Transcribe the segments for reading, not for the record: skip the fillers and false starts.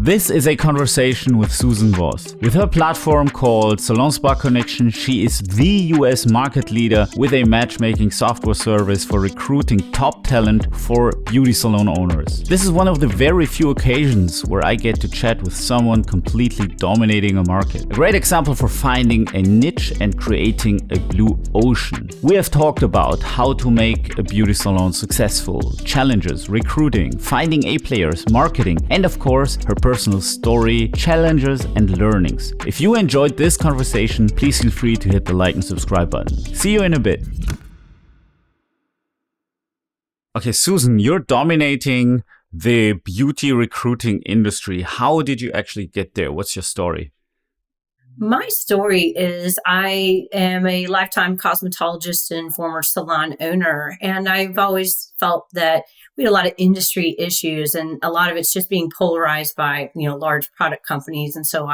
This is a conversation with Susan Wos. With her platform called Salonspa Connection, she is the US market leader with a matchmaking software service for recruiting top talent for beauty salon owners. This is one of the very few occasions where I get to chat with someone completely dominating a market. A great example for finding a niche and creating a blue ocean. We have talked about how to make a beauty salon successful, challenges, recruiting, finding A players, marketing, and of course, her personal story, challenges, and learnings. If you enjoyed this conversation, please feel free to hit the like and subscribe button. See you in a bit. Okay, Susan, you're dominating the beauty recruiting industry. How did you actually get there? What's your story? My story is I am a lifetime cosmetologist and former salon owner, and I've always felt that we had a lot of industry issues, and a lot of it's just being polarized by, large product companies. And so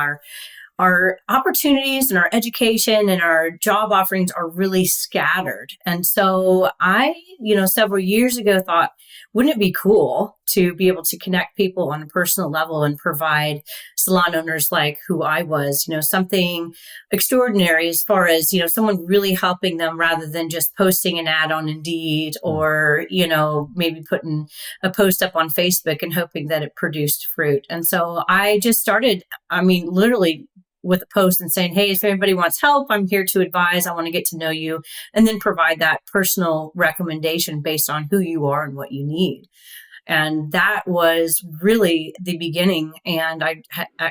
our opportunities and our education and our job offerings are really scattered. And so I, several years ago thought, wouldn't it be cool to be able to connect people on a personal level and provide salon owners like who I was, something extraordinary as far as, someone really helping them rather than just posting an ad on Indeed or, maybe putting a post up on Facebook and hoping that it produced fruit. And so I just started, literally with a post and saying, hey, if anybody wants help, I'm here to advise. I want to get to know you, and then provide that personal recommendation based on who you are and what you need. And that was really the beginning. And I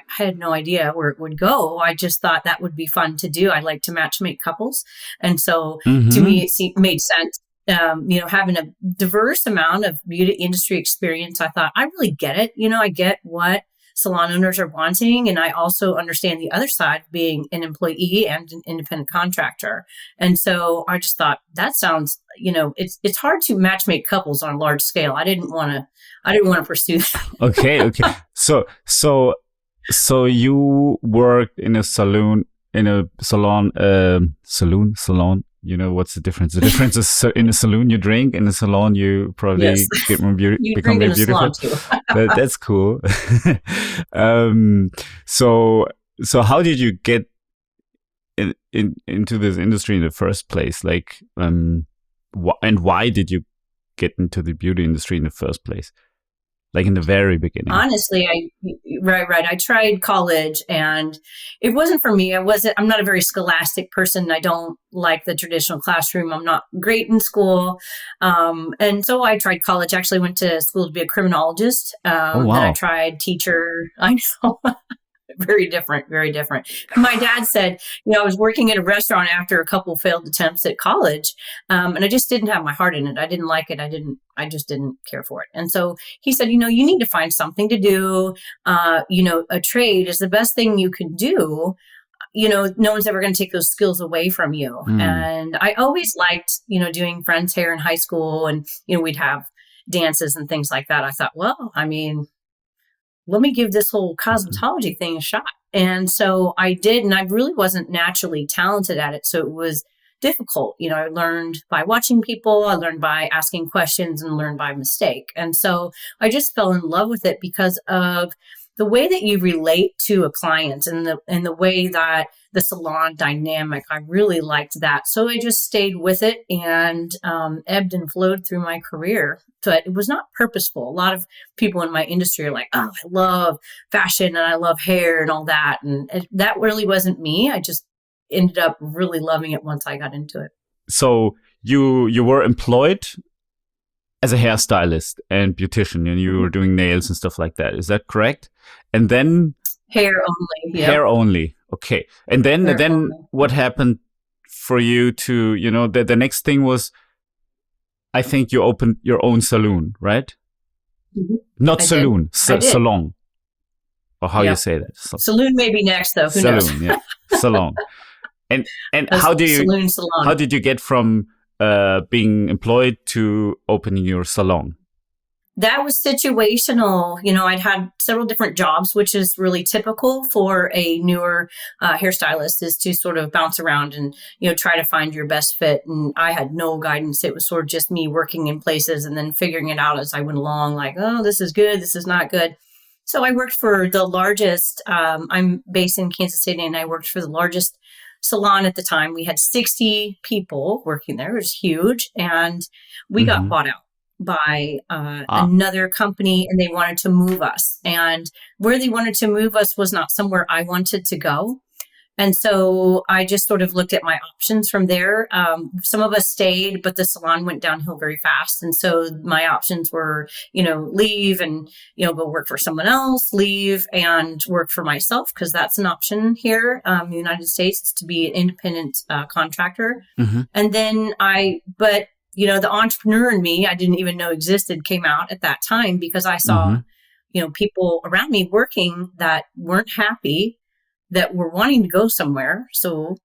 had no idea where it would go. I just thought that would be fun to do. I like to matchmake couples. And so to me, it made sense. Having a diverse amount of beauty industry experience, I thought, I really get it. I get what salon owners are wanting. And I also understand the other side, being an employee and an independent contractor. And so I just thought that sounds, it's hard to matchmake couples on a large scale. I didn't want to pursue that. Okay. So you worked in a salon. What's the difference? The difference is in a saloon you drink, in a salon you probably get more become more beautiful. That's cool. So how did you get into this industry in the first place? And why did you get into the beauty industry in the first place? Like in the very beginning. Honestly, right. I tried college and it wasn't for me. I'm not a very scholastic person. I don't like the traditional classroom. I'm not great in school. And so I tried college. Actually went to school to be a criminologist. Oh, wow. Then I tried teacher. I know. Very different. My dad said, I was working at a restaurant after a couple failed attempts at college. And I just didn't have my heart in it. I didn't like it. I just didn't care for it. And so he said, you need to find something to do. A trade is the best thing you can do. No one's ever going to take those skills away from you. And I always liked, doing friends' hair in high school, and, we'd have dances and things like that. I thought, let me give this whole cosmetology thing a shot. And so I did, and I really wasn't naturally talented at it. So it was difficult. I learned by watching people, I learned by asking questions, and learned by mistake. And so I just fell in love with it because of the way that you relate to a client and the way that the salon dynamic, I really liked that. So I just stayed with it and ebbed and flowed through my career. But it was not purposeful. A lot of people in my industry are like, oh, I love fashion and I love hair and all that. And that really wasn't me. I just ended up really loving it once I got into it. So you were employed as a hairstylist and beautician, and you were doing nails and stuff like that. Is that correct? And then hair only. Yep. Hair only. Okay. And then what happened for you to, the next thing was, I think you opened your own saloon, right? Mm-hmm. Not saloon, salon. Or how you say that? Saloon may be next, though. Who knows? Yeah. Salon. And how did you get from being employed to opening your salon? That was situational. I'd had several different jobs, which is really typical for a newer hairstylist, is to sort of bounce around and, try to find your best fit. And I had no guidance. It was sort of just me working in places and then figuring it out as I went along, like, oh, this is good, this is not good. So I worked for the largest, I'm based in Kansas City, and I worked for the largest salon at the time. We had 60 people working there. It was huge. And we got Mm-hmm. bought out by Ah. another company, and they wanted to move us. And where they wanted to move us was not somewhere I wanted to go. And so I just sort of looked at my options from there. Some of us stayed, but the salon went downhill very fast. And so my options were, leave and, go work for someone else, leave and work for myself, because that's an option here in the United States, is to be an independent contractor. Mm-hmm. And then the entrepreneur in me, I didn't even know existed, came out at that time because I saw, people around me working that weren't happy, that were wanting to go somewhere. So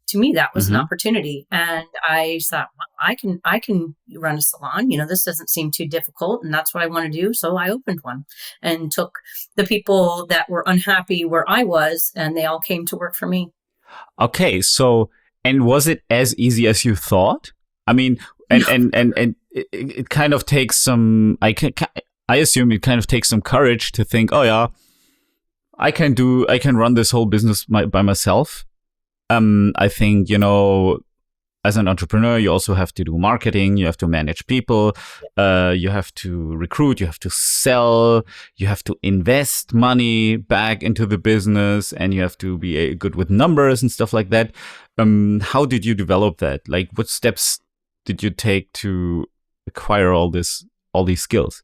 to me, that was an Mm-hmm. opportunity. And I thought, well, I can run a salon. This doesn't seem too difficult. And that's what I want to do. So I opened one and took the people that were unhappy where I was, and they all came to work for me. Okay. So, and was it as easy as you thought? I mean, and it kind of takes some, I assume it kind of takes some courage to think, oh yeah, I can run this whole business by myself. I think, as an entrepreneur, you also have to do marketing, you have to manage people, you have to recruit, you have to sell, you have to invest money back into the business, and you have to be good with numbers and stuff like that. How did you develop that? Like, what steps did you take to acquire all these skills?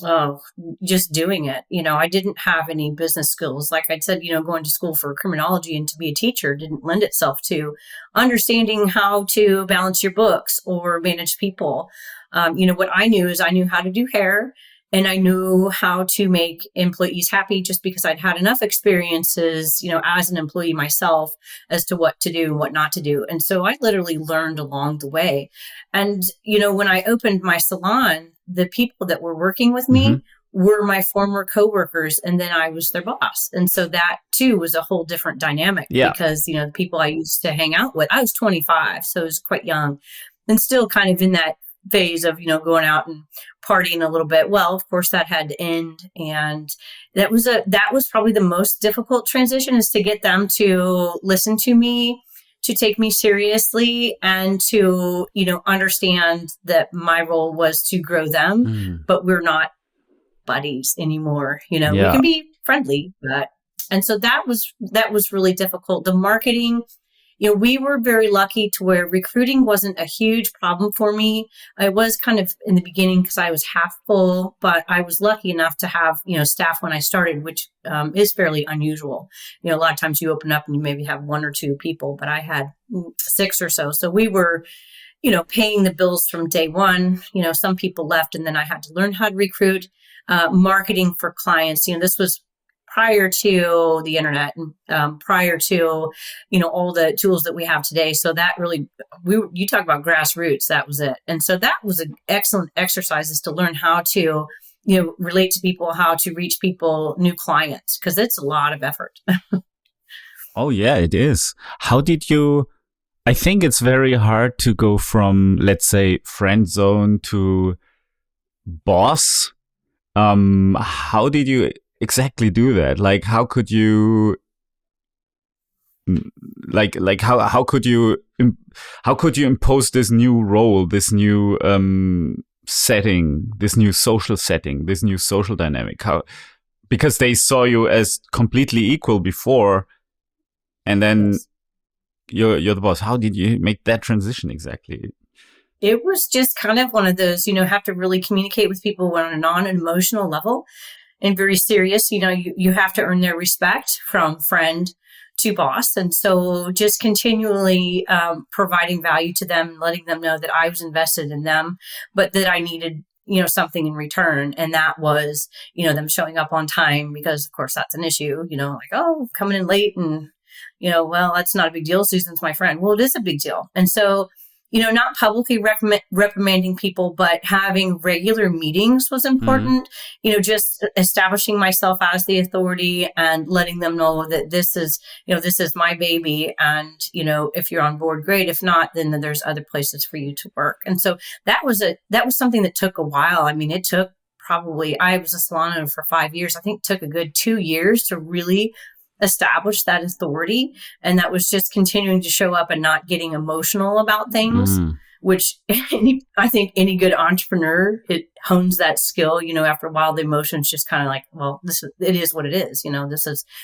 Oh, just doing it. I didn't have any business skills. Like I said, going to school for criminology and to be a teacher didn't lend itself to understanding how to balance your books or manage people. What I knew is I knew how to do hair, and I knew how to make employees happy, just because I'd had enough experiences, as an employee myself, as to what to do and what not to do. And so I literally learned along the way. And, when I opened my salon, the people that were working with me were my former coworkers, and then I was their boss. And so that too was a whole different dynamic, because, the people I used to hang out with, I was 25, so I was quite young and still kind of in that phase of, going out and partying a little bit. Well, of course that had to end. And that was probably the most difficult transition, is to get them to listen to me, to take me seriously, and to, understand that my role was to grow them, but we're not buddies anymore. We can be friendly, and so that was really difficult. The marketing, we were very lucky to where recruiting wasn't a huge problem for me. I was kind of in the beginning because I was half full, but I was lucky enough to have, staff when I started, which is fairly unusual. A lot of times you open up and you maybe have one or two people, but I had 6 or so. So we were, paying the bills from day one. Some people left, and then I had to learn how to recruit, marketing for clients. This was prior to the internet, and prior to, all the tools that we have today. So that really, you talk about grassroots, that was it. And so that was an excellent exercise, is to learn how to, relate to people, how to reach people, new clients, because it's a lot of effort. Oh yeah, it is. How did you, I think it's very hard to go from, let's say, friend zone to boss. How did you exactly do that? Like, how could you, how could you impose this new role, this new setting, this new social setting, this new social dynamic? Because they saw you as completely equal before, and then Yes. you're the boss. How did you make that transition exactly? It was just kind of one of those, have to really communicate with people on a non-emotional level, and very serious. You have to earn their respect from friend to boss. And so just continually providing value to them, letting them know that I was invested in them, but that I needed, something in return. And that was, them showing up on time, because of course that's an issue, like, oh, coming in late, and, well, that's not a big deal. Susan's my friend. Well, it is a big deal. And so, not publicly reprimanding people, but having regular meetings was important. Just establishing myself as the authority and letting them know that this is my baby. And, if you're on board, great. If not, then there's other places for you to work. And so that was something that took a while. I mean, it took I was a salon owner for 5 years. I think it took a good 2 years to really establish that authority. And that was just continuing to show up and not getting emotional about things, which I think any good entrepreneur, it hones that skill. After a while, the emotions just kind of like, well, it is what it is.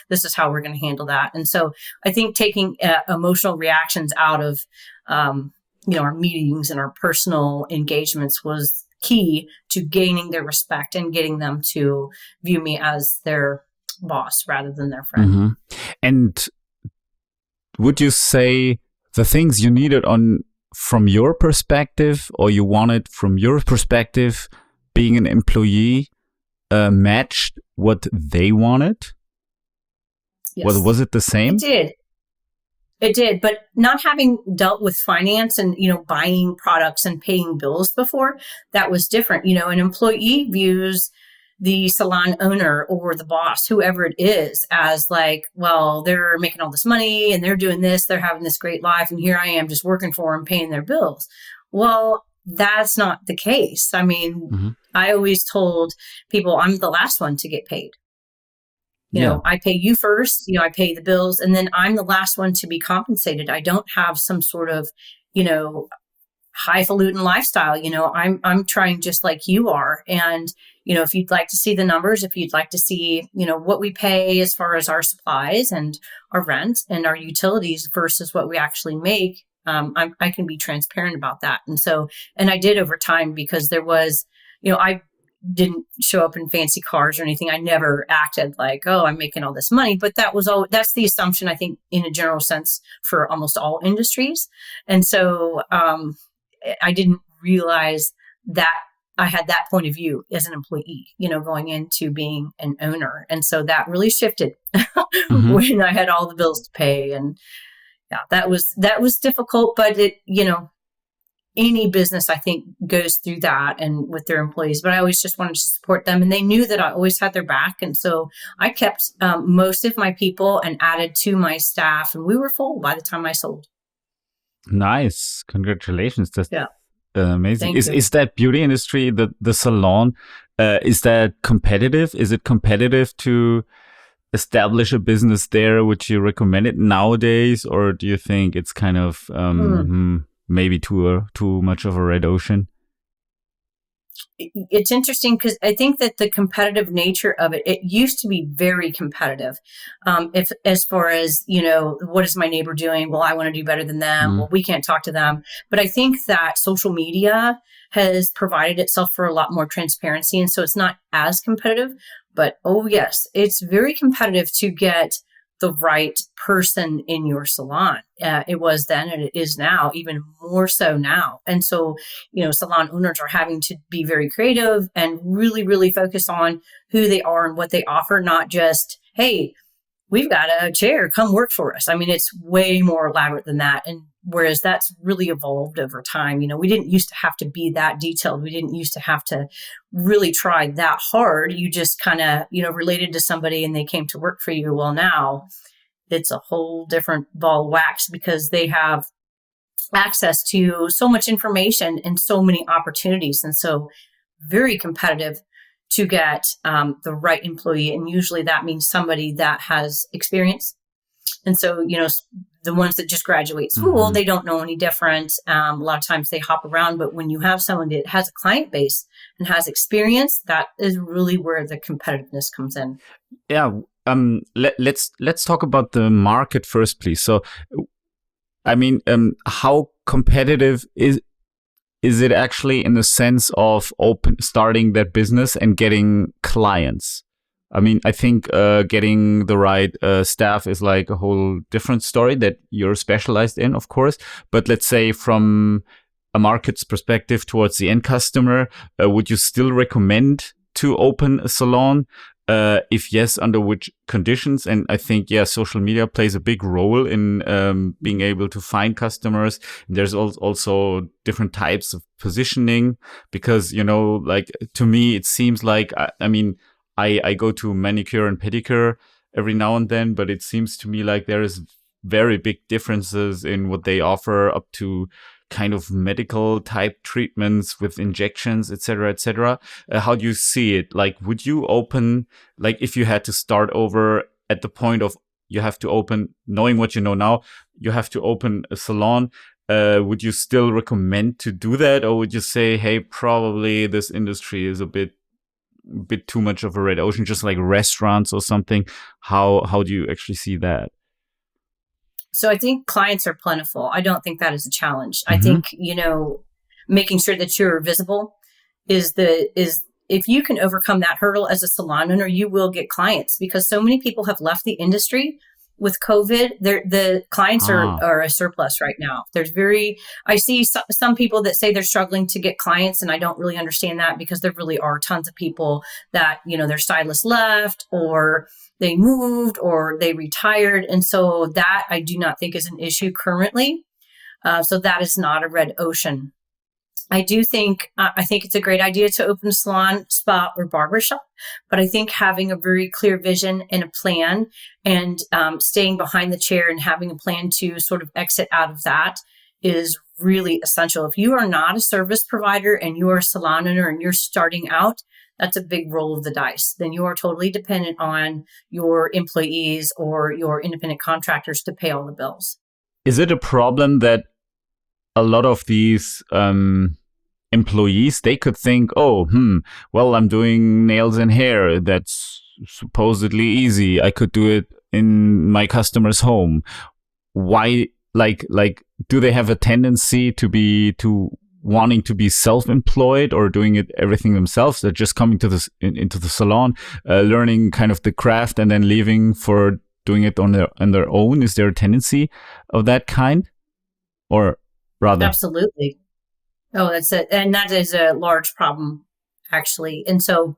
This is how we're going to handle that. And so I think taking emotional reactions out of, our meetings and our personal engagements was key to gaining their respect and getting them to view me as their boss rather than their friend. And would you say the things you needed from your perspective, or you wanted from your perspective, being an employee, matched what they wanted? Yes. Was it the same? It did, but not having dealt with finance and, buying products and paying bills before, that was different. An employee views the salon owner or the boss, whoever it is, as like, well, they're making all this money and they're doing this, they're having this great life, and here I am just working for them, paying their bills. Well, that's not the case. I mean, I always told people I'm the last one to get paid. I pay you first, I pay the bills, and then I'm the last one to be compensated. I don't have some sort of, highfalutin lifestyle. I'm trying just like you are. And, if you'd like to see the numbers, if you'd like to see, what we pay as far as our supplies and our rent and our utilities versus what we actually make, I can be transparent about that. And I did over time, because there was, I didn't show up in fancy cars or anything. I never acted like, oh, I'm making all this money. But that's the assumption, I think, in a general sense for almost all industries. And so I didn't realize that I had that point of view as an employee, going into being an owner. And so that really shifted when I had all the bills to pay. And yeah, that was difficult, but it, any business, I think, goes through that and with their employees, but I always just wanted to support them, and they knew that I always had their back. And so I kept most of my people and added to my staff, and we were full by the time I sold. Nice. Congratulations. That's amazing. Is that beauty industry, the salon, is that competitive? Is it competitive to establish a business there? Would you recommend it nowadays, or do you think it's kind of maybe too much of a red ocean? It's interesting because I think that the competitive nature of it used to be very competitive. If as far as, what is my neighbor doing? Well, I want to do better than them. Well, we can't talk to them. But I think that social media has provided itself for a lot more transparency. And so it's not as competitive. But oh, yes, it's very competitive to get the right person in your salon. It was then, and it is now, even more so now. And so, salon owners are having to be very creative and really, really focus on who they are and what they offer, not just, hey, we've got a chair, come work for us. I mean, it's way more elaborate than that. And whereas that's really evolved over time, we didn't used to have to be that detailed. We didn't used to have to really try that hard. You just kind of, related to somebody and they came to work for you. Well, now it's a whole different ball of wax, because they have access to so much information and so many opportunities. And so very competitive to get the right employee. And usually that means somebody that has experience. And so, the ones that just graduate school, they don't know any different. A lot of times they hop around, but when you have someone that has a client base and has experience, that is really where the competitiveness comes in. Yeah. Let's talk about the market first, please. So, I mean, how competitive is it actually in the sense of starting that business and getting clients? I mean, I think getting the right staff is like a whole different story that you're specialized in, of course. But let's say from a market's perspective towards the end customer, would you still recommend to open a salon? If yes, under which conditions? And I think, social media plays a big role in being able to find customers. There's also different types of positioning, because, like, to me, it seems like, I go to manicure and pedicure every now and then, but it seems to me like there is very big differences in what they offer, up to kind of medical type treatments with injections, etc., etc. How do you see it? Like, would you open, like, if you had to start over at the point of you have to open, knowing what you know now, you have to open a salon. Would you still recommend to do that, or would you say, hey, probably this industry is a bit too much of a red ocean, just like restaurants or something? How do you actually see that? So I think clients are plentiful. I don't think that is a challenge. I think, making sure that you're visible is if you can overcome that hurdle as a salon owner, you will get clients, because so many people have left the industry with COVID. The clients are a surplus right now. I see some people that say they're struggling to get clients, and I don't really understand that, because there really are tons of people that, their stylist left, or they moved, or they retired. And so that I do not think is an issue currently. So that is not a red ocean. I think it's a great idea to open a salon, spa, or barbershop, but I think having a very clear vision and a plan, and staying behind the chair and having a plan to sort of exit out of that is really essential. If you are not a service provider and you are a salon owner and you're starting out, that's a big roll of the dice. Then you are totally dependent on your employees or your independent contractors to pay all the bills. Is it a problem that a lot of these employees, they could think, well, I'm doing nails and hair. That's supposedly easy. I could do it in my customer's home. Why, like, do they have a tendency to wanting to be self-employed or doing it everything themselves? They're just coming to into the salon, learning kind of the craft, and then leaving for doing it on their own. Is there a tendency of that kind, or rather? Absolutely. Oh, that's it. And that is a large problem, actually. And so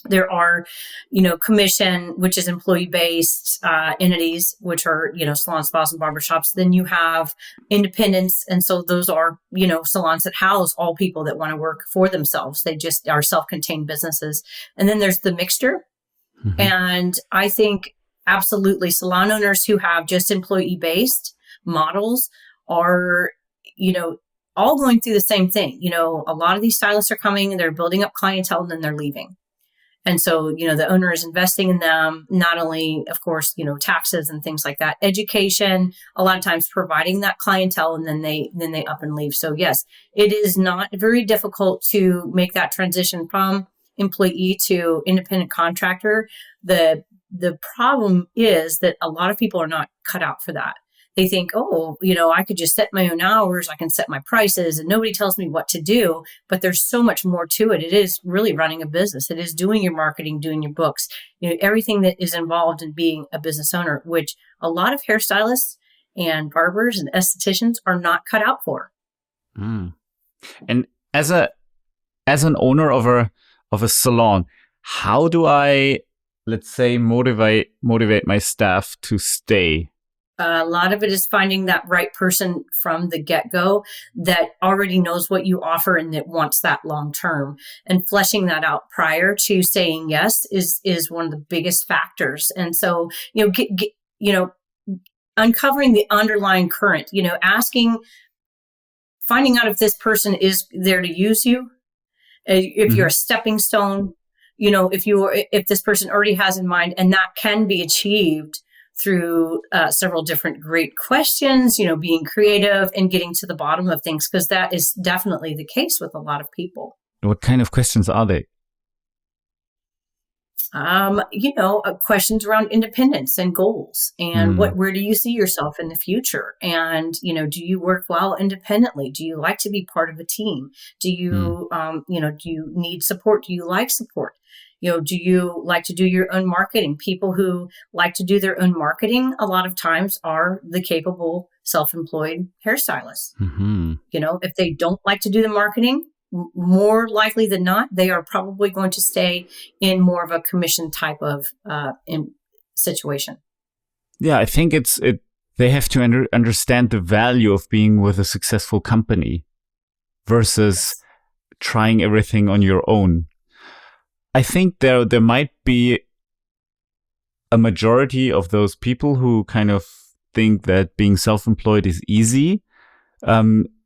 there are, commission, which is employee-based entities, which are, salons, spas, and barbershops. Then you have independents. And so those are, salons that house all people that want to work for themselves. They just are self-contained businesses. And then there's the mixture. Mm-hmm. And I think absolutely salon owners who have just employee-based models are, all going through the same thing. A lot of these stylists are coming, they're building up clientele, and then they're leaving. And so, the owner is investing in them, not only, of course, taxes and things like that, education, a lot of times providing that clientele, and then they up and leave. So yes, it is not very difficult to make that transition from employee to independent contractor. The problem is that a lot of people are not cut out for that. They think, I could just set my own hours, I can set my prices, and nobody tells me what to do. But there's so much more to it. It is really running a business. It is doing your marketing, doing your books, everything that is involved in being a business owner, which a lot of hairstylists and barbers and estheticians are not cut out for. Mm. And as an owner of a salon, how do I, let's say, motivate my staff to stay? A lot of it is finding that right person from the get-go that already knows what you offer and that wants that long term, and fleshing that out prior to saying yes is one of the biggest factors. And so, uncovering the underlying current, finding out if this person is there to use you, if you're a stepping stone, if this person already has in mind, and that can be achieved through several different great questions, being creative and getting to the bottom of things, because that is definitely the case with a lot of people. What kind of questions are they? Questions around independence and goals, and where do you see yourself in the future? And, do you work well independently? Do you like to be part of a team? Do you, do you need support? Do you like support? Do you like to do your own marketing? People who like to do their own marketing a lot of times are the capable self-employed hairstylists. Mm-hmm. If they don't like to do the marketing, more likely than not, they are probably going to stay in more of a commission type of situation. Yeah, I think they have to understand the value of being with a successful company versus trying everything on your own. I think there might be a majority of those people who kind of think that being self-employed is easy.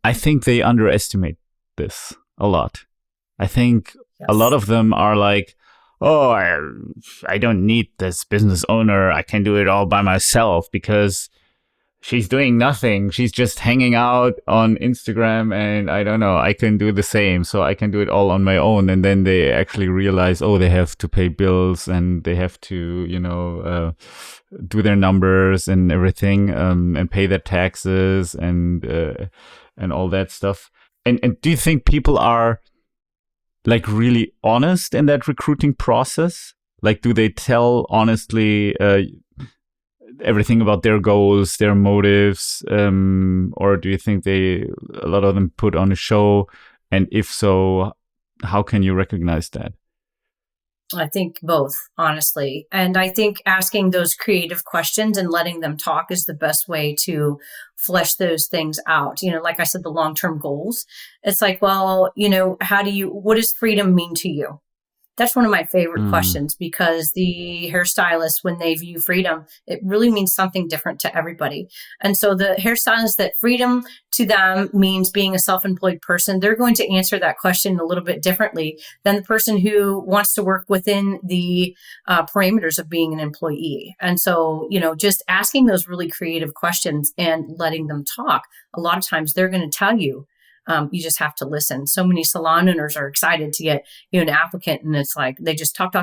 I think they underestimate this a lot. I think a lot Yes. of them are like, oh, I don't need this business owner. I can do it all by myself because she's doing nothing. She's just hanging out on Instagram, and I don't know, I can do the same. So I can do it all on my own. And then they actually realize, oh, they have to pay bills and they have to, do their numbers and everything, and pay their taxes and all that stuff. And do you think people are like really honest in that recruiting process? Like, do they tell honestly everything about their goals, their motives, or do you think a lot of them put on a show? And if so, how can you recognize that? I think both, honestly. And I think asking those creative questions and letting them talk is the best way to flesh those things out. Like I said, the long-term goals. It's like, well, what does freedom mean to you? That's one of my favorite questions, because the hairstylists, when they view freedom, it really means something different to everybody. And so the hairstylists, that freedom to them means being a self-employed person, they're going to answer that question a little bit differently than the person who wants to work within the parameters of being an employee. And so, just asking those really creative questions and letting them talk, a lot of times they're going to tell you. You just have to listen. So many salon owners are excited to get an applicant, and it's like they just talk,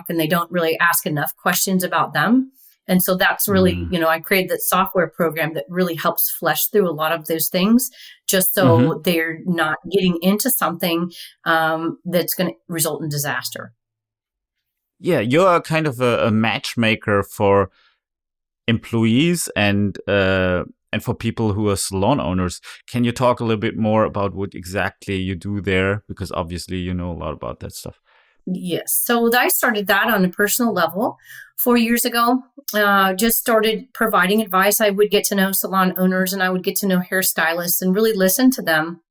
and they don't really ask enough questions about them. And so that's really, I created that software program that really helps flesh through a lot of those things, just so they're not getting into something that's going to result in disaster. Yeah, you're kind of a matchmaker for employees and for people who are salon owners. Can you talk a little bit more about what exactly you do there? Because obviously you know a lot about that stuff. Yes. So I started that on a personal level 4 years ago. Just started providing advice. I would get to know salon owners, and I would get to know hairstylists and really listen to them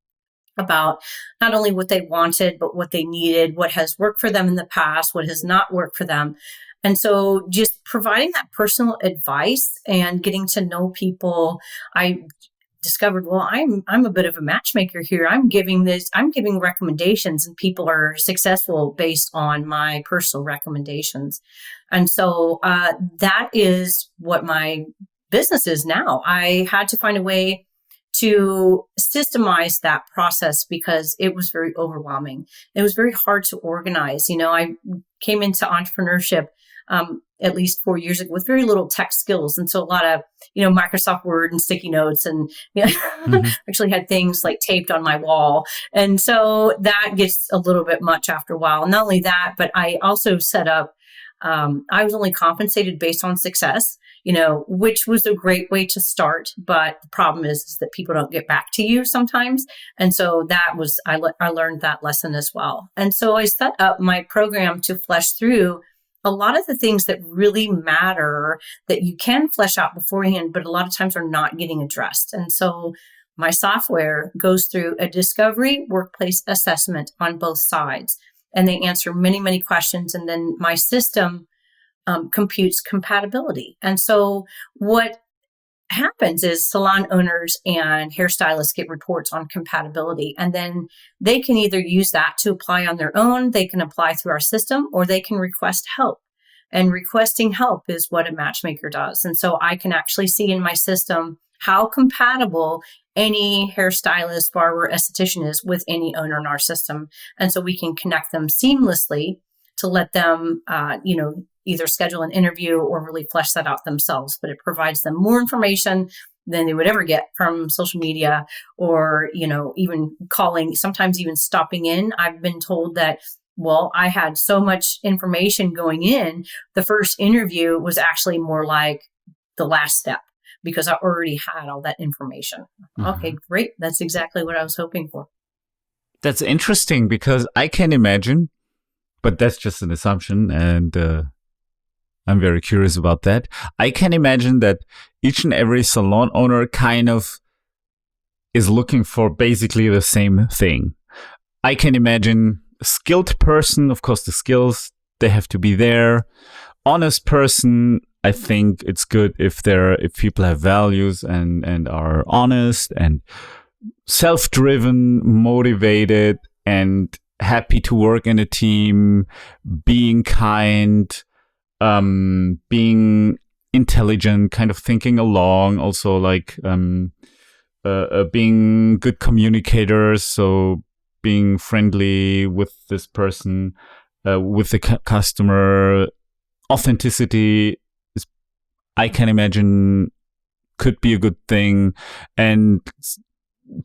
about not only what they wanted, but what they needed, what has worked for them in the past, what has not worked for them. And so just providing that personal advice and getting to know people, I discovered, well, I'm a bit of a matchmaker here. I'm giving recommendations, and people are successful based on my personal recommendations. And so that is what my business is now. I had to find a way to systemize that process because it was very overwhelming. It was very hard to organize. I came into entrepreneurship at least 4 years ago with very little tech skills. And so a lot of, Microsoft Word and sticky notes, and actually had things like taped on my wall. And so that gets a little bit much after a while. Not only that, but I also set up, I was only compensated based on success, which was a great way to start. But the problem is that people don't get back to you sometimes. And so I learned that lesson as well. And so I set up my program to flesh through a lot of the things that really matter that you can flesh out beforehand, but a lot of times are not getting addressed. And so my software goes through a discovery workplace assessment on both sides, and they answer many, many questions. And then my system computes compatibility. And so what happens is salon owners and hairstylists get reports on compatibility, and then they can either use that to apply on their own, they can apply through our system, or they can request help. And requesting help is what a matchmaker does. And so I can actually see in my system how compatible any hairstylist, barber, esthetician is with any owner in our system. And so we can connect them seamlessly to let them, either schedule an interview or really flesh that out themselves. But it provides them more information than they would ever get from social media or, even calling, sometimes even stopping in. I've been told that, well, I had so much information going in. The first interview was actually more like the last step because I already had all that information. Okay, great. That's exactly what I was hoping for. That's interesting because I can imagine, but that's just an assumption, and I'm very curious about that. I can imagine that each and every salon owner kind of is looking for basically the same thing. I can imagine a skilled person, of course, the skills, they have to be there. Honest person, I think it's good if people have values and are honest and self-driven, motivated, and happy to work in a team, being kind, being intelligent, kind of thinking along, also like being good communicators, so being friendly with this person, with the customer. Authenticity is, I can imagine, could be a good thing, and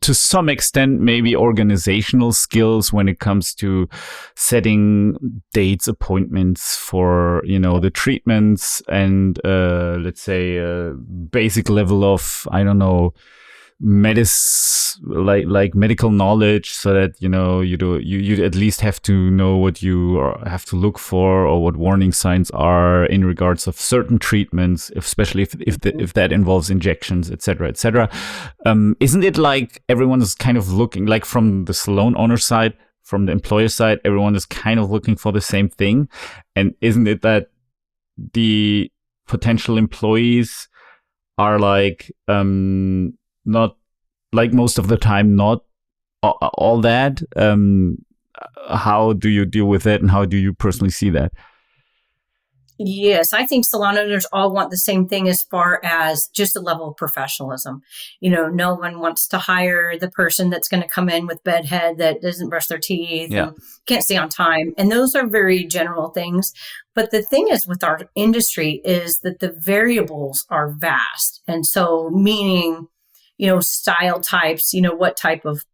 to some extent maybe organizational skills when it comes to setting dates, appointments for, you know, the treatments, and let's say a basic level of, I don't know, like medical knowledge, so that, you know, you at least have to know what you have to look for, or what warning signs are in regards of certain treatments, especially if that involves injections, etc., etc. Isn't it like everyone is kind of looking, like from the salon owner side, from the employer side, everyone is kind of looking for the same thing? And isn't it that the potential employees are like not, like most of the time, not all that? How do you deal with it, and how do you personally see that? Yes, I think salon owners all want the same thing as far as just a level of professionalism. You know, no one wants to hire the person that's going to come in with bedhead, that doesn't brush their teeth, and can't stay on time. And those are very general things. But the thing is with our industry is that the variables are vast. And so meaning, you know, style types, you know, what type of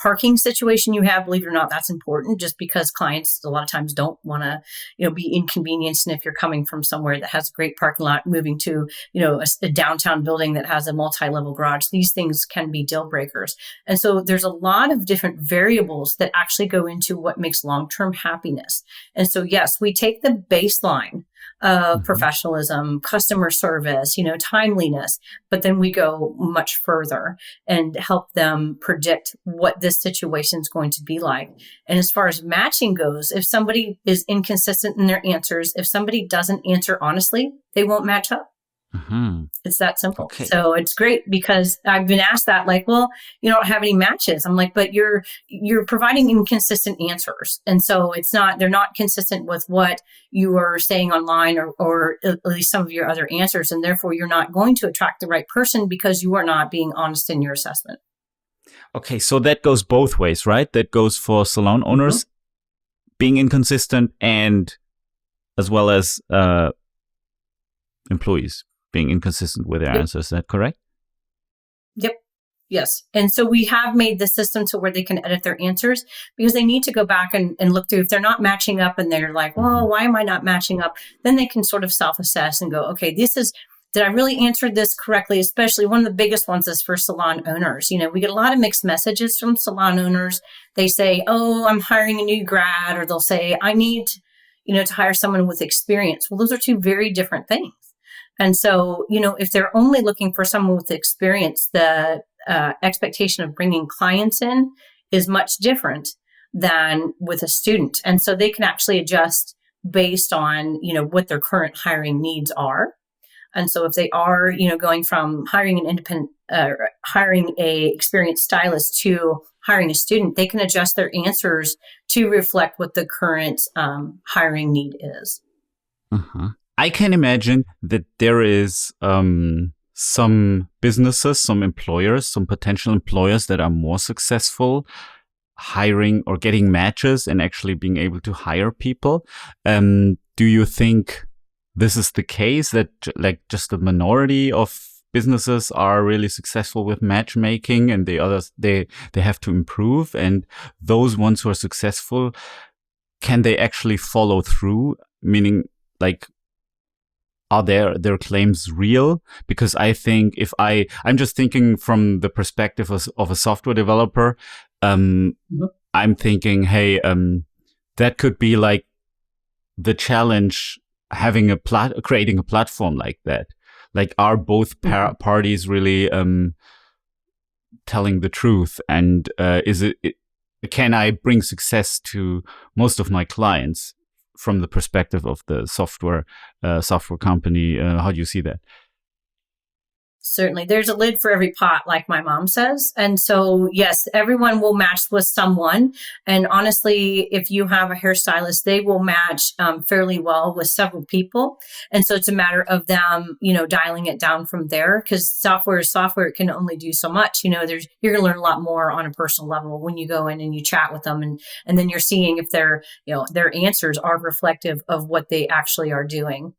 parking situation you have, believe it or not, that's important, just because clients a lot of times don't want to, you know, be inconvenienced. And if you're coming from somewhere that has a great parking lot, moving to, you know, a downtown building that has a multi-level garage, these things can be deal breakers. And so there's a lot of different variables that actually go into what makes long-term happiness. And so, yes, we take the baseline of professionalism, customer service, you know, timeliness, but then we go much further and help them predict what this situation is going to be like. And as far as matching goes, if somebody is inconsistent in their answers, if somebody doesn't answer honestly, they won't match up. It's that simple. Okay. So it's great, because I've been asked that, like, well, you don't have any matches. I'm like, but you're providing inconsistent answers. And so they're not consistent with what you are saying online, or at least some of your other answers. And therefore you're not going to attract the right person, because you are not being honest in your assessment. Okay. So that goes both ways, right? That goes for salon owners being inconsistent, and as well as employees being inconsistent with their answers. Is that correct? Yep. Yes. And so we have made the system to where they can edit their answers, because they need to go back and look through. If they're not matching up and they're like, well, why am I not matching up? Then they can sort of self-assess and go, okay, did I really answer this correctly? Especially one of the biggest ones is for salon owners. You know, we get a lot of mixed messages from salon owners. They say, oh, I'm hiring a new grad, or they'll say, I need, you know, to hire someone with experience. Well, those are two very different things. And so, you know, if they're only looking for someone with experience, the expectation of bringing clients in is much different than with a student. And so they can actually adjust based on, you know, what their current hiring needs are. And so if they are, you know, going from hiring hiring a experienced stylist to hiring a student, they can adjust their answers to reflect what the current hiring need is. I can imagine that there is some businesses, some employers, some potential employers that are more successful hiring or getting matches and actually being able to hire people. Do you think this is the case, that like just a minority of businesses are really successful with matchmaking, and the others, they have to improve? And those ones who are successful, can they actually follow through? Meaning, like, are their claims real? Because I think I'm just thinking from the perspective of a software developer, I'm thinking, hey, that could be like the challenge, having creating a platform like that. Like, are both parties really telling the truth? And can I bring success to most of my clients from the perspective of the software company? How do you see that? Certainly. There's a lid for every pot, like my mom says. And so, yes, everyone will match with someone. And honestly, if you have a hairstylist, they will match fairly well with several people. And so it's a matter of them, dialing it down from there, because software is software. It can only do so much. You're going to learn a lot more on a personal level when you go in and you chat with them. And then you're seeing if their answers are reflective of what they actually are doing.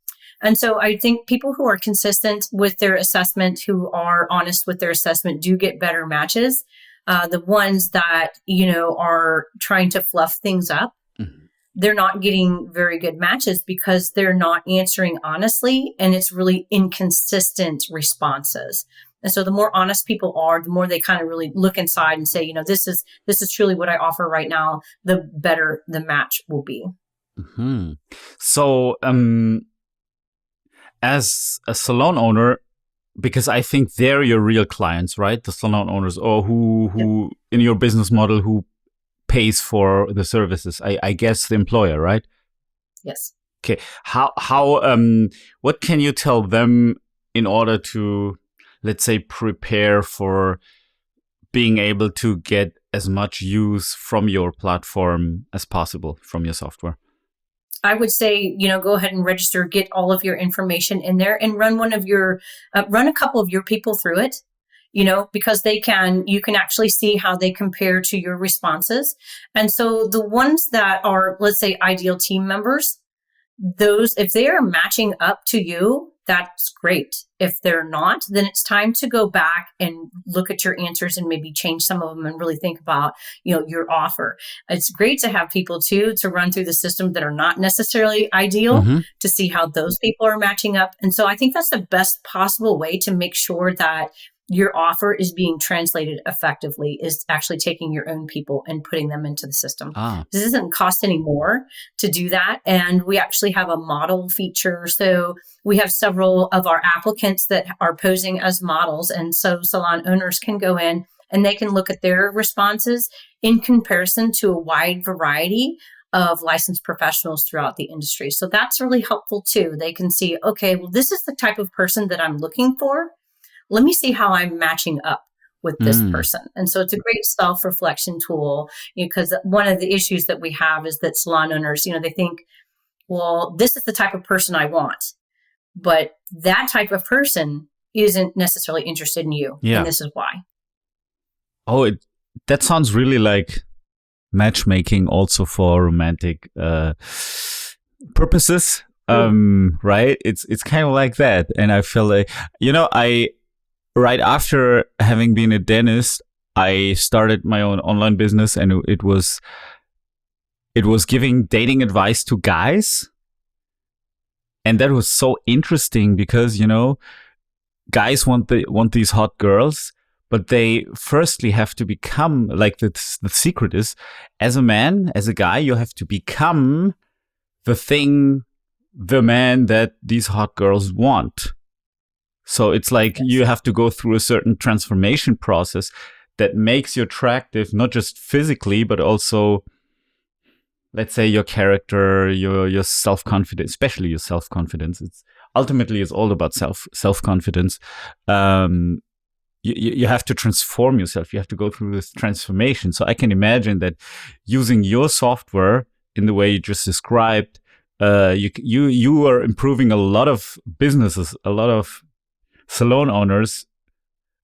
And so I think people who are consistent with their assessment, who are honest with their assessment, do get better matches. The ones that, are trying to fluff things up, they're not getting very good matches because they're not answering honestly, and it's really inconsistent responses. And so the more honest people are, the more they kind of really look inside and say, this is truly what I offer right now, the better the match will be. Mm-hmm. So, as a salon owner, because I think they're your real clients, right? The salon owners, or who in your business model, who pays for the services? I guess the employer, right? Yes. Okay. What can you tell them in order to, let's say, prepare for being able to get as much use from your platform as possible, from your software? I would say, go ahead and register, get all of your information in there, and run run a couple of your people through it, because you can actually see how they compare to your responses. And so the ones that are, let's say, ideal team members, those, if they are matching up to you, that's great. If they're not, then it's time to go back and look at your answers and maybe change some of them and really think about, your offer. It's great to have people too, to run through the system that are not necessarily ideal, to see how those people are matching up. And so I think that's the best possible way to make sure that your offer is being translated effectively, is actually taking your own people and putting them into the system. This doesn't cost any more to do that. And we actually have a model feature. So we have several of our applicants that are posing as models. And so salon owners can go in and they can look at their responses in comparison to a wide variety of licensed professionals throughout the industry. So that's really helpful too. They can see, okay, well, this is the type of person that I'm looking for. Let me see how I'm matching up with this person. And so it's a great self-reflection tool, because one of the issues that we have is that salon owners, they think, well, this is the type of person I want, but that type of person isn't necessarily interested in you. Yeah. And this is why. Oh, that sounds really like matchmaking also for romantic purposes. Right? It's kind of like that. And I feel like, right after having been a dentist, I started my own online business, and it was giving dating advice to guys. And that was so interesting because, guys want these hot girls, but they firstly have to become, like, the secret is, as a man, as a guy, you have to become the man that these hot girls want. So it's like you have to go through a certain transformation process that makes you attractive, not just physically, but also, let's say, your character, your self-confidence, especially your self-confidence. It's all about self-confidence. You have to transform yourself. You have to go through this transformation. So I can imagine that using your software in the way you just described, you are improving a lot of businesses, a lot of salon owners,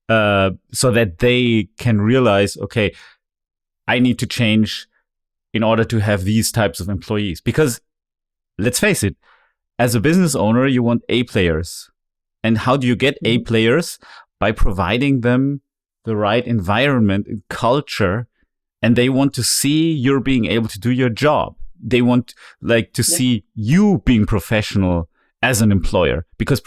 so that they can realize, okay, I need to change in order to have these types of employees. Because let's face it, as a business owner, you want A players. And how do you get A players? By providing them the right environment and culture, and they want to see you're being able to do your job. They want to see you being professional as an employer, because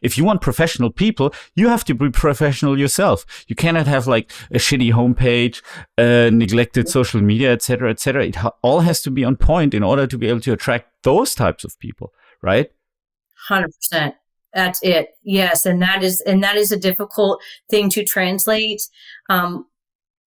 if you want professional people, you have to be professional yourself. You cannot have a shitty homepage, neglected social media, etc., etc. It all has to be on point in order to be able to attract those types of people, right? 100%. That's it. Yes, and that is a difficult thing to translate.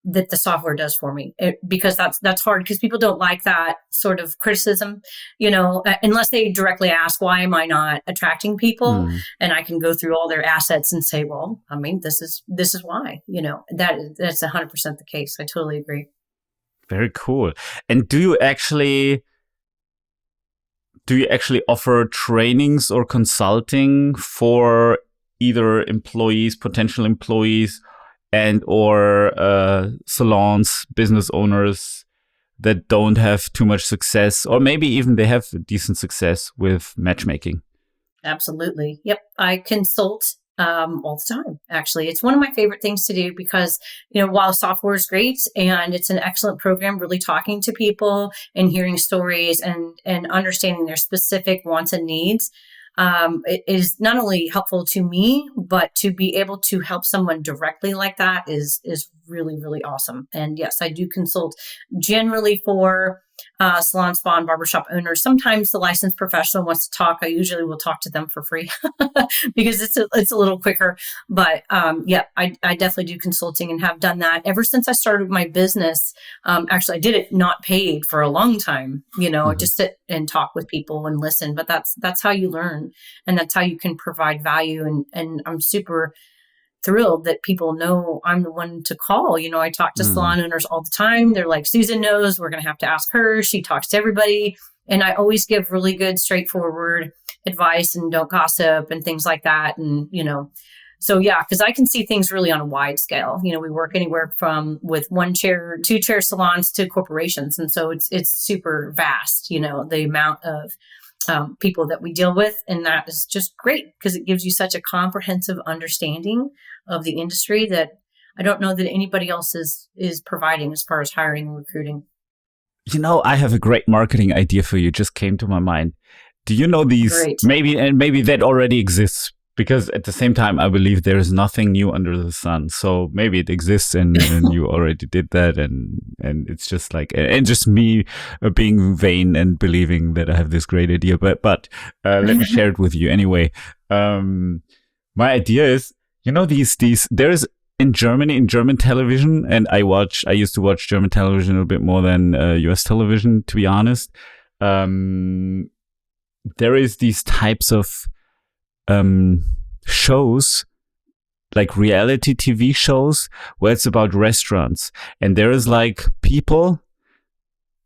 that the software does for me, because that's hard, because people don't like that sort of criticism, unless they directly ask, why am I not attracting people? And I can go through all their assets and say, well, I mean, this is why, that's 100% the case. I totally agree. Very cool. And do you actually offer trainings or consulting for either employees, potential employees, and or salons, business owners that don't have too much success, or maybe even they have decent success with matchmaking? Absolutely. Yep. I consult all the time. Actually, it's one of my favorite things to do, because, while software is great and it's an excellent program, really talking to people and hearing stories and understanding their specific wants and needs, it is not only helpful to me, but to be able to help someone directly like that is really, really awesome. And yes, I do consult generally for salon, spa, and barbershop owners. Sometimes the licensed professional wants to talk. I usually will talk to them for free because it's a little quicker. But I definitely do consulting and have done that ever since I started my business. Actually, I did it not paid for a long time. Just sit and talk with people and listen. But that's how you learn, and that's how you can provide value. And I'm super thrilled that people know I'm the one to call. I talk to salon owners all the time. They're like, Susan knows, we're going to have to ask her. She talks to everybody. And I always give really good, straightforward advice and don't gossip and things like that. And, so yeah, because I can see things really on a wide scale. We work anywhere from with 1 chair, 2 chair salons to corporations. And so it's super vast, the amount of people that we deal with. And that is just great, because it gives you such a comprehensive understanding of the industry that I don't know that anybody else is providing as far as hiring and recruiting. I have a great marketing idea for you. Just came to my mind. Do you know these? Great. Maybe that already exists, because at the same time, I believe there is nothing new under the sun. So maybe it exists and you already did that. And it's just like, and just me being vain and believing that I have this great idea. But let me share it with you anyway. My idea is, there's in German television, and I used to watch German television a little bit more than US television, to be honest. There is these types of shows, like reality TV shows, where it's about restaurants, and there is like people,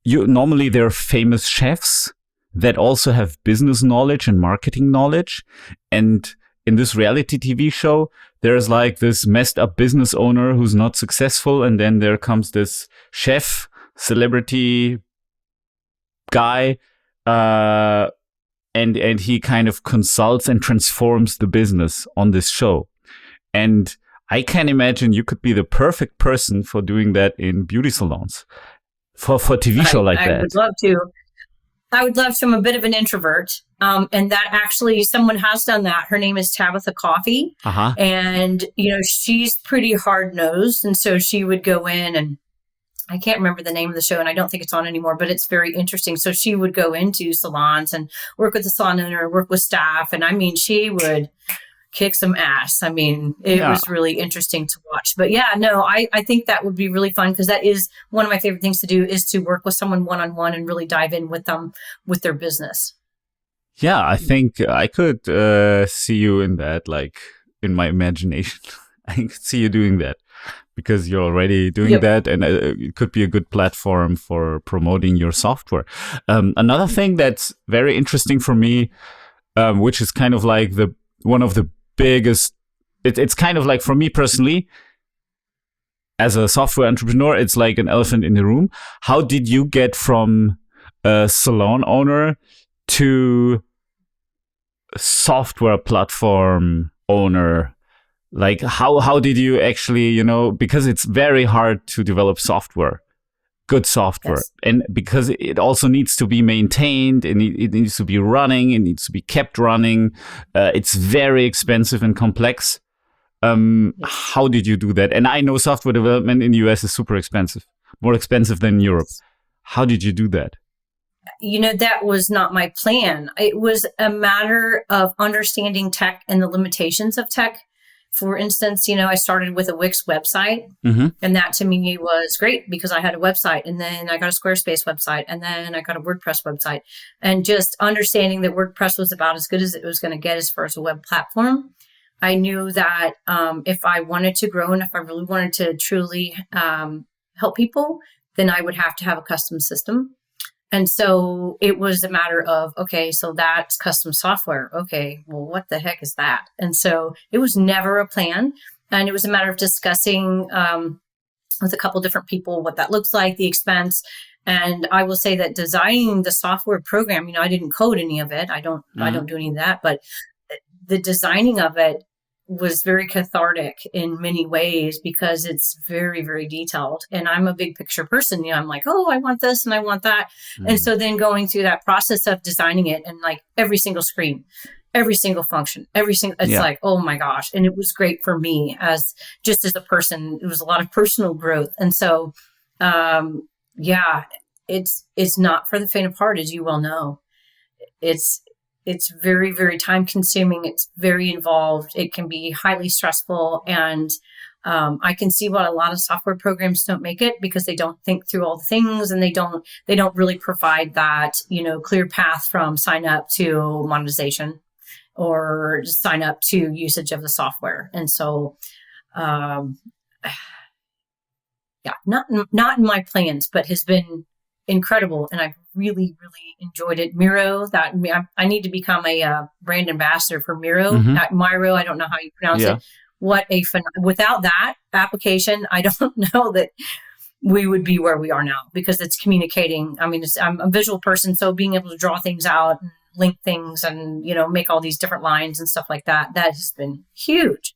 normally they're famous chefs that also have business knowledge and marketing knowledge. And in this reality TV show, there's like this messed up business owner who's not successful, and then there comes this chef, celebrity guy, and he kind of consults and transforms the business on this show. And I can imagine you could be the perfect person for doing that in beauty salons, for a TV show like that. I would love to. I'm a bit of an introvert. And that actually, someone has done that. Her name is Tabitha Coffee. And, she's pretty hard-nosed. And so she would go in, and I can't remember the name of the show, and I don't think it's on anymore, but it's very interesting. So she would go into salons and work with the salon owner, work with staff. And I mean, she would kick some ass. I mean, it was really interesting to watch. But yeah, no, I think that would be really fun, because that is one of my favorite things to do, is to work with someone one-on-one and really dive in with them, with their business. Yeah, I think I could see you in that, like in my imagination. I could see you doing that, because you're already doing that, and it could be a good platform for promoting your software. Another thing that's very interesting for me, which is kind of like one of the biggest, it's kind of like, for me personally, as a software entrepreneur, it's like an elephant in the room. How did you get from a salon owner to software platform owner? Like, how did you actually, because it's very hard to develop good software. Yes. And because it also needs to be maintained, and it needs to be running, it needs to be kept running. It's very expensive and complex. How did you do that? And I know software development in the US is super expensive, more expensive than in Europe. How did you do that? That was not my plan. It was a matter of understanding tech and the limitations of tech For instance, I started with a Wix website, Mm-hmm. and that to me was great because I had a website, and then I got a Squarespace website, and then I got a WordPress website. And just understanding that WordPress was about as good as it was going to get as far as a web platform, I knew that if I wanted to grow and if I really wanted to truly help people, then I would have to have a custom system. And so it was a matter of, okay, so that's custom software. Okay, well, what the heck is that? And so it was never a plan. And it was a matter of discussing with a couple different people what that looks like, the expense. And I will say that designing the software program, I didn't code any of it. I don't do any of that. But the designing of it was very cathartic in many ways because it's very, very detailed. And I'm a big picture person. I'm like, oh, I want this and I want that. And so then going through that process of designing it and like every single screen, every single function, it's like, oh my gosh. And it was great for me as a person. It was a lot of personal growth. And so, it's not for the faint of heart, as you well know. It's very, very time consuming. It's very involved. It can be highly stressful. And I can see why a lot of software programs don't make it because they don't think through all the things and they don't really provide that, clear path from sign up to monetization or sign up to usage of the software. And so, not in my plans, but has been incredible. And I've really, really enjoyed it. Miro, I need to become a brand ambassador for Miro. Mm-hmm. Miro, I don't know how you pronounce it. What without that application, I don't know that we would be where we are now because it's communicating. I mean, I'm a visual person, so being able to draw things out and link things and, make all these different lines and stuff like that has been huge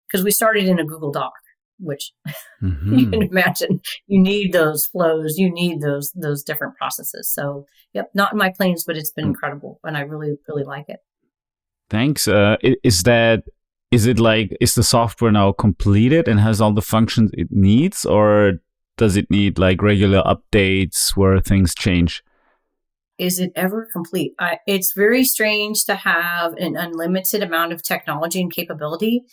because we started in a Google Doc, which you can imagine you need those flows, you need those different processes. So, not in my plans, but it's been incredible. And I really, really like it. Thanks. Is the software now completed and has all the functions it needs, or does it need like regular updates where things change? Is it ever complete? It's very strange to have an unlimited amount of technology and capability.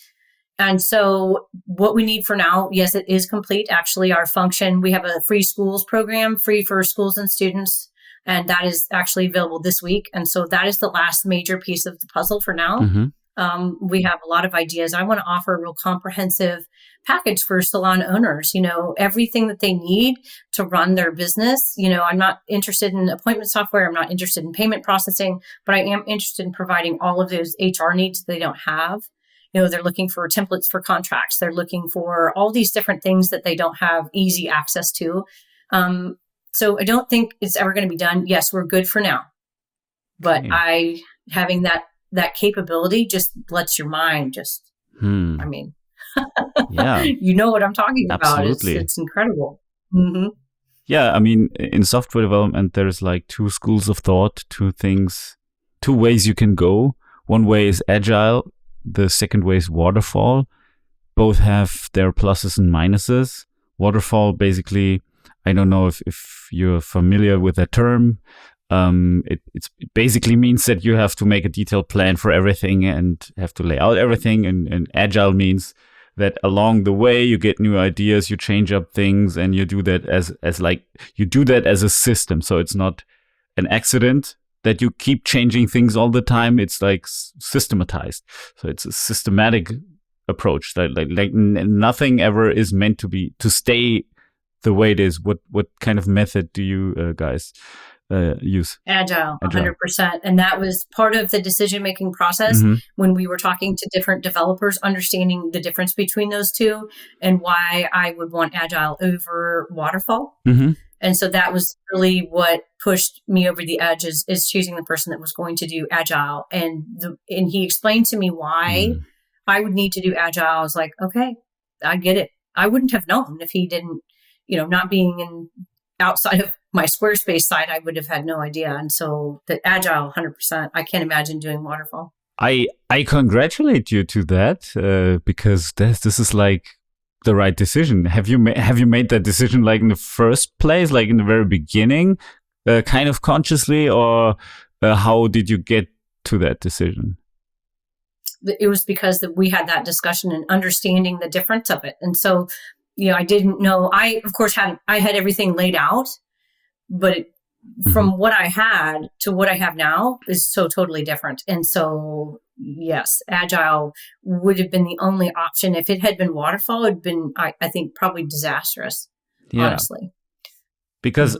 And so what we need for now, yes, it is complete. Actually, our function, we have a free schools program, free for schools and students, and that is actually available this week. And so that is the last major piece of the puzzle for now. We have a lot of ideas. I want to offer a real comprehensive package for salon owners, everything that they need to run their business. I'm not interested in appointment software. I'm not interested in payment processing, but I am interested in providing all of those HR needs that they don't have. They're looking for templates for contracts. They're looking for all these different things that they don't have easy access to. So I don't think it's ever going to be done. Yes, we're good for now. But having that capability just lets your mind just, I mean, you know what I'm talking about. Absolutely. It's incredible. Mm-hmm. Yeah, I mean, in software development, there's like two schools of thought, two ways you can go. One way is agile. The second way is waterfall. Both have their pluses and minuses. Waterfall, basically, I don't know if you're familiar with that term. It basically means that you have to make a detailed plan for everything and have to lay out everything. And agile means that along the way you get new ideas, you change up things, and you do that as a system. So it's not an accident that you keep changing things all the time. It's like systematized. So it's a systematic approach. Like nothing ever is meant to stay the way it is. What kind of method do you guys use? Agile, 100%. And that was part of the decision-making process when we were talking to different developers, understanding the difference between those two and why I would want Agile over Waterfall. And so that was really what pushed me over the edge is choosing the person that was going to do Agile. And he explained to me why I would need to do Agile. I was like, okay, I get it. I wouldn't have known if he didn't, not being outside of my Squarespace side, I would have had no idea. And so the Agile, 100%, I can't imagine doing Waterfall. I congratulate you to that because this is like the right decision. Have you made that decision like in the first place, like in the very beginning, kind of consciously, or how did you get to that decision? it was because that we had that discussion and understanding the difference of it. And so, I didn't know, I of course had everything laid out, but from what I had to what I have now is so totally different. And so, yes, agile would have been the only option. If it had been waterfall, it had been, I think, probably disastrous, honestly. Because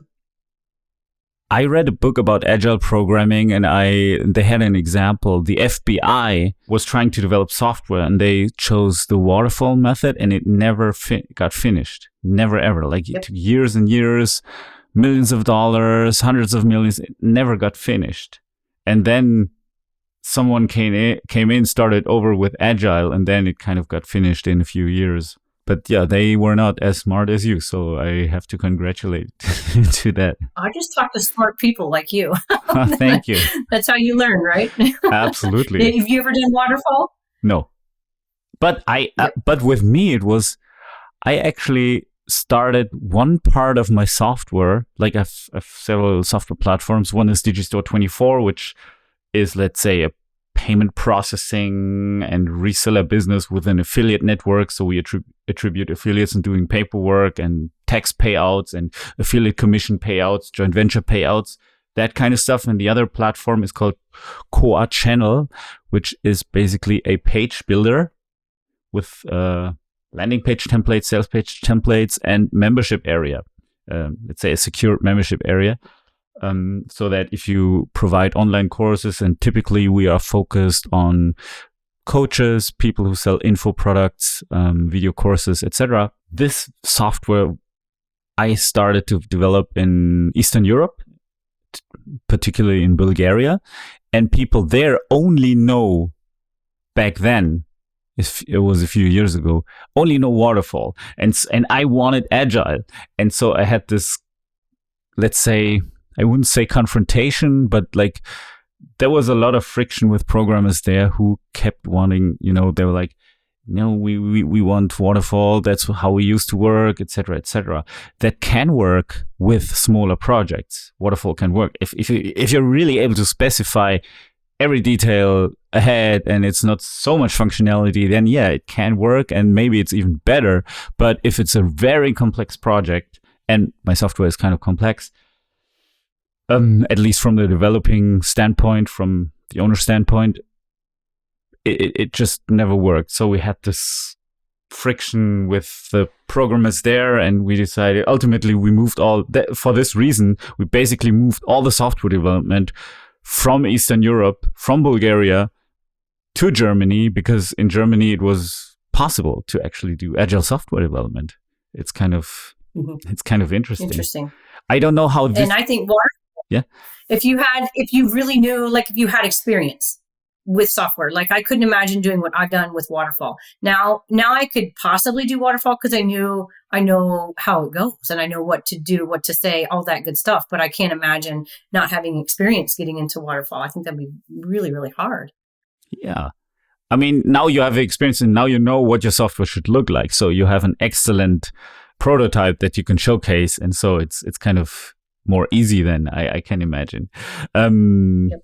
I read a book about agile programming, and they had an example. The FBI was trying to develop software, and they chose the waterfall method, and it never got finished. Never, ever. Like it took years and years, millions of dollars, hundreds of millions. It never got finished. And then someone came in, started over with agile, and then it kind of got finished in a few years. But yeah, they were not as smart as you, so I have to congratulate to that. I just talk to smart people like you. Thank you. That's how you learn, right? Absolutely. Have you ever done waterfall? No. But but with me, it was, I actually started one part of my software, like I have several software platforms. One is Digistore 24, which is, let's say, a payment processing and reseller business with an affiliate network. So we attribute affiliates and doing paperwork and tax payouts and affiliate commission payouts, joint venture payouts, that kind of stuff. And the other platform is called Coa Channel, which is basically a page builder with landing page templates, sales page templates, and membership area. Let's say a secure membership area. So that if you provide online courses, and typically we are focused on coaches, people who sell info products, video courses, etc. This software I started to develop in Eastern Europe, particularly in Bulgaria, and people there only know, back then, it was a few years ago, only know waterfall, and I wanted agile, and so I had this, let's say, I wouldn't say confrontation, but like there was a lot of friction with programmers there who kept wanting, they were like, no, we want waterfall. That's how we used to work, etc., etc. That can work with smaller projects. Waterfall can work if you're really able to specify every detail ahead and it's not so much functionality, then yeah, it can work and maybe it's even better. But if it's a very complex project, and my software is kind of complex, at least from the developing standpoint, from the owner standpoint, it just never worked. So we had this friction with the programmers there, and we decided, ultimately we moved for this reason, we basically moved all the software development from Eastern Europe, from Bulgaria to Germany, because in Germany it was possible to actually do agile software development. It's kind of interesting. I don't know how this... And I think yeah. If you really knew, like if you had experience with software, like I couldn't imagine doing what I've done with waterfall. Now I could possibly do waterfall because I know how it goes and I know what to do, what to say, all that good stuff. But I can't imagine not having experience getting into waterfall. I think that'd be really, really hard. Yeah. I mean, now you have experience and now you know what your software should look like. So you have an excellent prototype that you can showcase. And so it's kind of more easy than I can imagine. Yep.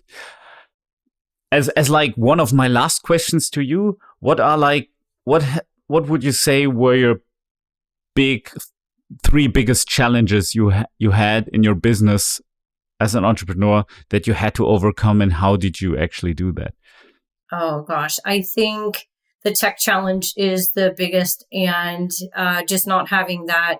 As like one of my last questions to you, what would you say were your three biggest challenges you had in your business as an entrepreneur that you had to overcome, and how did you actually do that? Oh gosh, I think the tech challenge is the biggest, and just not having that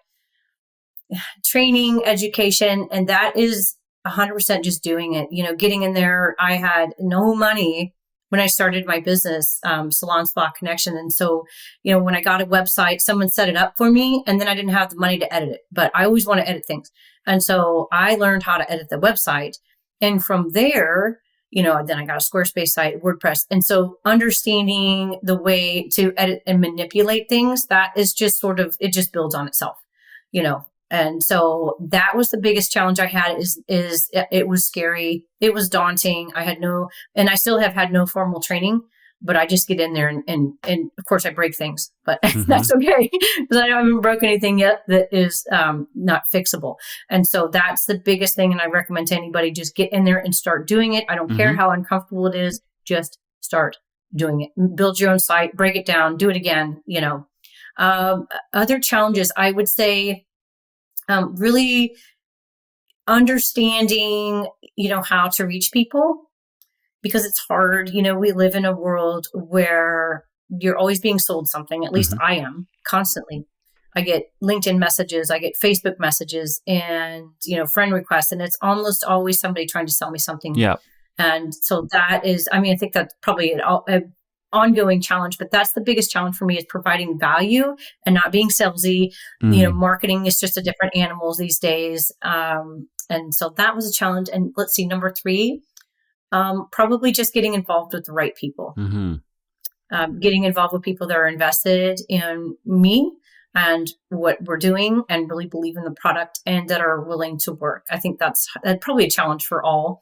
training, education, and that is 100% just doing it, getting in there. I had no money when I started my business, Salonspa Connection. And so, when I got a website, someone set it up for me and then I didn't have the money to edit it, but I always want to edit things. And so I learned how to edit the website. And from there, then I got a Squarespace site, WordPress. And so understanding the way to edit and manipulate things, that is just it just builds on itself, And so that was the biggest challenge I had is it was scary. It was daunting. And I still have had no formal training, but I just get in there and of course I break things, but that's okay because I haven't broken anything yet that is not fixable. And so that's the biggest thing. And I recommend to anybody, just get in there and start doing it. I don't care how uncomfortable it is, just start doing it. Build your own site, break it down, do it again, Other challenges, I would say, really understanding, how to reach people, because it's hard. We live in a world where you're always being sold something. At least I am constantly. I get LinkedIn messages, I get Facebook messages, and, friend requests, and it's almost always somebody trying to sell me something. Yeah. And so that is, I think that's probably an ongoing challenge, but that's the biggest challenge for me, is providing value and not being salesy. Marketing is just a different animal these days. And so that was a challenge. And let's see, number 3, probably just getting involved with the right people. Getting involved with people that are invested in me and what we're doing and really believe in the product and that are willing to work. I think that's probably a challenge for all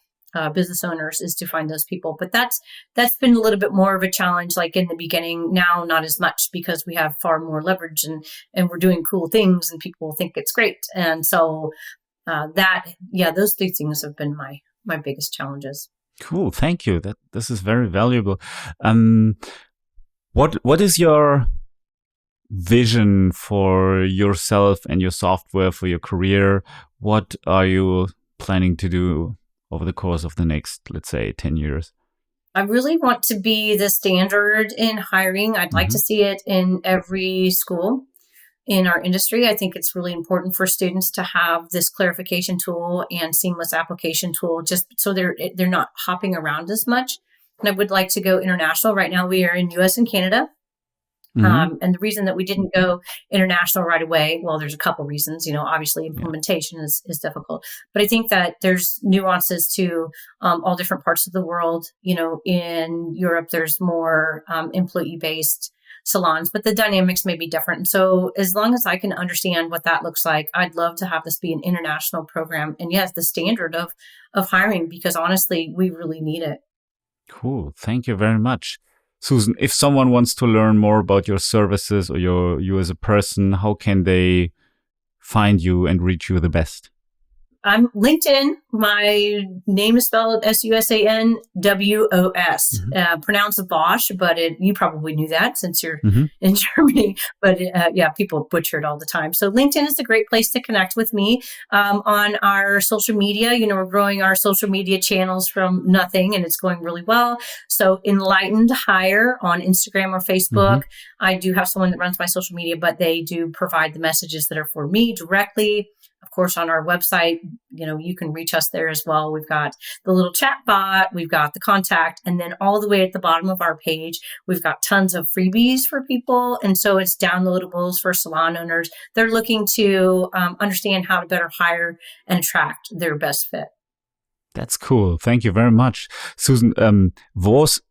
business owners, is to find those people. But that's been a little bit more of a challenge, like in the beginning. Now, not as much, because we have far more leverage and we're doing cool things and people think it's great. And so those 3 things have been my biggest challenges. Cool. Thank you. This is very valuable. What is your vision for yourself and your software, for your career? What are you planning to do over the course of the next, let's say, 10 years? I really want to be the standard in hiring. I'd like to see it in every school in our industry. I think it's really important for students to have this clarification tool and seamless application tool, just so they're not hopping around as much. And I would like to go international. Right now we are in US and Canada. And the reason that we didn't go international right away, well, there's a couple reasons. Obviously implementation is difficult, but I think that there's nuances to all different parts of the world. In Europe, there's more employee-based salons, but the dynamics may be different. And so as long as I can understand what that looks like, I'd love to have this be an international program. And yes, the standard of hiring, because honestly, we really need it. Cool. Thank you very much. Susan, if someone wants to learn more about your services or you as a person, how can they find you and reach you the best? I'm LinkedIn. My name is spelled SUSANWOS. Pronounced Bosch, but you probably knew that since you're in Germany. But people butcher it all the time. So LinkedIn is a great place to connect with me. On our social media, we're growing our social media channels from nothing, and it's going really well. So Enlightened Hire on Instagram or Facebook. I do have someone that runs my social media, but they do provide the messages that are for me directly. Of course, on our website, you can reach us there as well. We've got the little chat bot, we've got the contact, and then all the way at the bottom of our page, we've got tons of freebies for people. And so it's downloadables for salon owners. They're looking to understand how to better hire and attract their best fit. That's cool. Thank you very much. Susan, Wos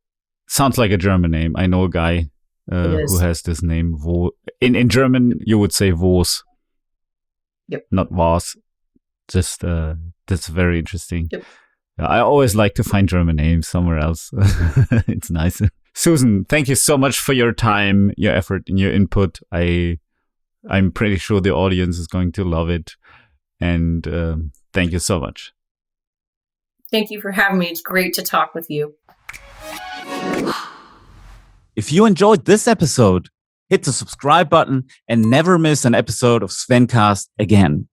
sounds like a German name. I know a guy who has this name. In German, you would say Wos. Yep. Not was. Just that's very interesting. Yep. I always like to find German names somewhere else. It's nice. Susan, thank you so much for your time, your effort, and your input. I'm pretty sure the audience is going to love it. And thank you so much. Thank you for having me. It's great to talk with you. If you enjoyed this episode, hit the subscribe button and never miss an episode of Svencast again.